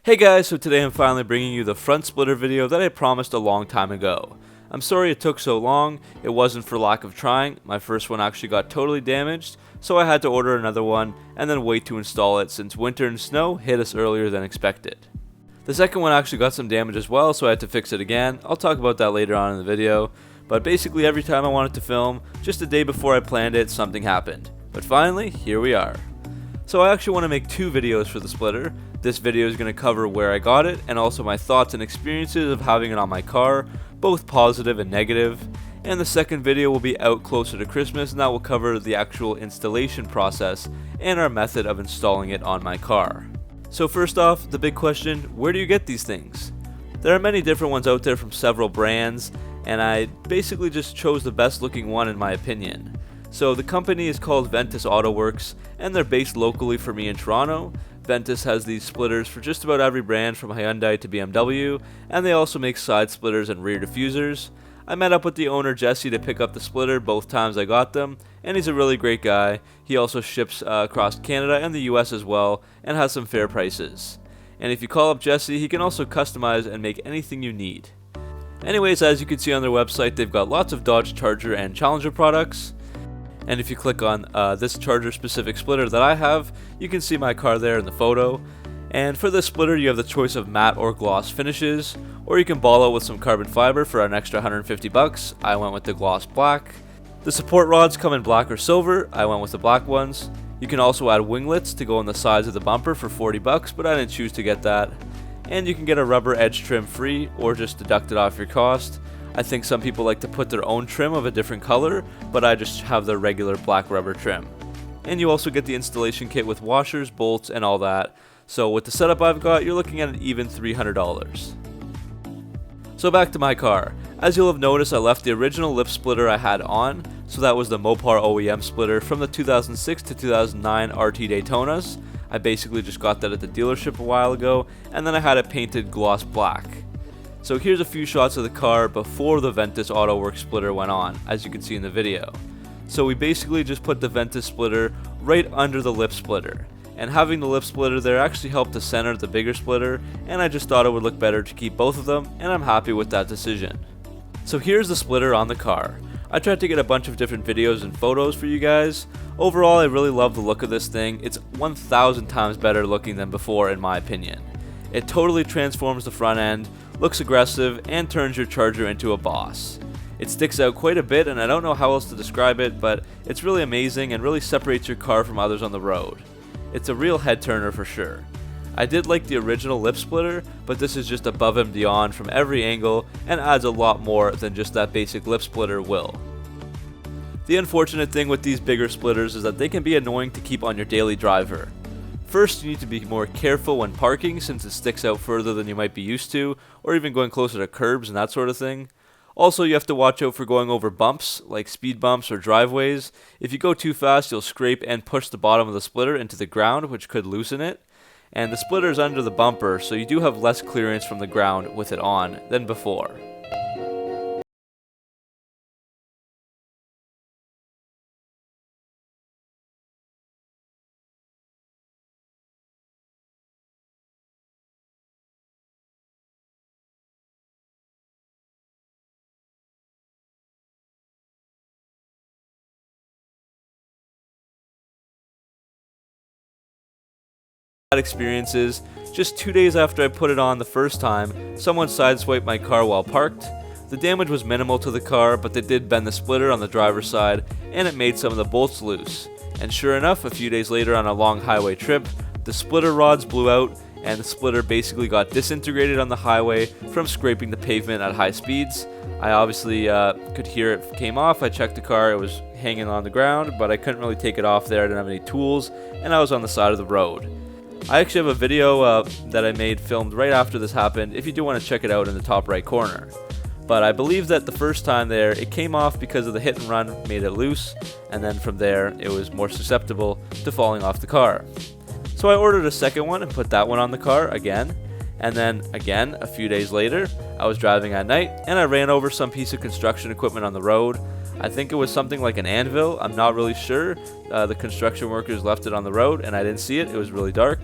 Hey guys, so today I'm finally bringing you the front splitter video that I promised a long time ago. I'm sorry it took so long. It wasn't for lack of trying. My first one actually got totally damaged, so I had to order another one and then wait to install it since winter and snow hit us earlier than expected. The second one actually got some damage as well, so I had to fix it again. I'll talk about that later on in the video, but basically every time I wanted to film, just a day before I planned it, something happened. But finally, here we are. So I actually want to make two videos for the splitter. This video is going to cover where I got it and also my thoughts and experiences of having it on my car, both positive and negative. And the second video will be out closer to Christmas, and that will cover the actual installation process and our method of installing it on my car. So first off, the big question, where do you get these things? There are many different ones out there from several brands, and I basically just chose the best looking one in my opinion. So the company is called Ventus Autoworks, and they're based locally for me in Toronto. Ventus has these splitters for just about every brand from Hyundai to BMW, and they also make side splitters and rear diffusers. I met up with the owner Jesse to pick up the splitter both times I got them, and he's a really great guy. He also ships across Canada and the US as well, and has some fair prices. And if you call up Jesse, he can also customize and make anything you need. Anyways, as you can see on their website, they've got lots of Dodge Charger and Challenger products. And if you click on this Charger specific splitter that I have, you can see my car there in the photo. And for this splitter, you have the choice of matte or gloss finishes, or you can ball out with some carbon fiber for an extra 150 bucks. I went with the gloss black. The support rods come in black or silver. I went with the black ones. You can also add winglets to go on the sides of the bumper for 40 bucks, but I didn't choose to get that. And you can get a rubber edge trim free or just deduct it off your cost. I think some people like to put their own trim of a different color, but I just have the regular black rubber trim. And you also get the installation kit with washers, bolts, and all that. So with the setup I've got, you're looking at an even $300. So back to my car. As you'll have noticed, I left the original lip splitter I had on, so that was the Mopar OEM splitter from the 2006 to 2009 RT Daytonas. I basically just got that at the dealership a while ago, and then I had it painted gloss black. So here's a few shots of the car before the Ventus Autoworks splitter went on, as you can see in the video. So we basically just put the Ventus splitter right under the lip splitter. And having the lip splitter there actually helped to center the bigger splitter, and I just thought it would look better to keep both of them, and I'm happy with that decision. So here's the splitter on the car. I tried to get a bunch of different videos and photos for you guys. Overall, I really love the look of this thing. It's 1,000 times better looking than before in my opinion. It totally transforms the front end, looks aggressive, and turns your Charger into a boss. It sticks out quite a bit, and I don't know how else to describe it, but it's really amazing and really separates your car from others on the road. It's a real head turner for sure. I did like the original lip splitter, but this is just above and beyond from every angle and adds a lot more than just that basic lip splitter will. The unfortunate thing with these bigger splitters is that they can be annoying to keep on your daily driver. First, you need to be more careful when parking since it sticks out further than you might be used to, or even going closer to curbs and that sort of thing. Also, you have to watch out for going over bumps, like speed bumps or driveways. If you go too fast, you'll scrape and push the bottom of the splitter into the ground, which could loosen it. And the splitter is under the bumper, so you do have less clearance from the ground with it on than before. Experiences. Just 2 days after I put it on the first time, someone sideswiped my car while parked. The damage was minimal to the car, but they did bend the splitter on the driver's side, and it made some of the bolts loose. And sure enough, a few days later on a long highway trip, the splitter rods blew out, and the splitter basically got disintegrated on the highway from scraping the pavement at high speeds. I obviously could hear it came off. I checked the car, it was hanging on the ground, but I couldn't really take it off there. I didn't have any tools, and I was on the side of the road. I actually have a video that I made filmed right after this happened, if you do want to check it out in the top right corner. But I believe that the first time there, it came off because of the hit and run made it loose, and then from there, it was more susceptible to falling off the car. So I ordered a second one and put that one on the car again, and then again, a few days later, I was driving at night, and I ran over some piece of construction equipment on the road. I think it was something like an anvil, I'm not really sure. The construction workers left it on the road, and I didn't see it, it was really dark.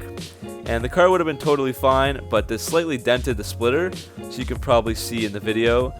And the car would have been totally fine, but this slightly dented the splitter, so you can probably see in the video.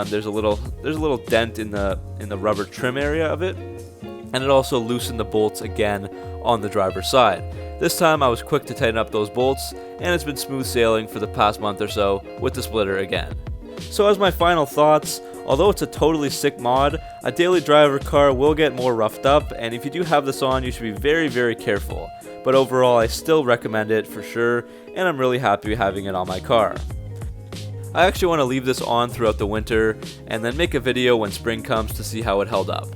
There's a little dent in the rubber trim area of it, and it also loosened the bolts again on the driver's side. This time I was quick to tighten up those bolts, and it's been smooth sailing for the past month or so with the splitter again. So as my final thoughts, although it's a totally sick mod, a daily driver car will get more roughed up, and if you do have this on, you should be very, very careful. But overall, I still recommend it for sure, and I'm really happy having it on my car. I actually want to leave this on throughout the winter, and then make a video when spring comes to see how it held up.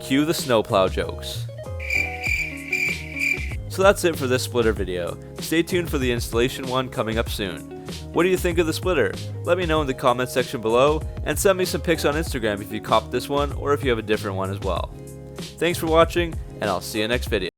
Cue the snowplow jokes. So that's it for this splitter video. Stay tuned for the installation one coming up soon. What do you think of the splitter? Let me know in the comment section below, and send me some pics on Instagram if you copped this one or if you have a different one as well. Thanks for watching, and I'll see you next video.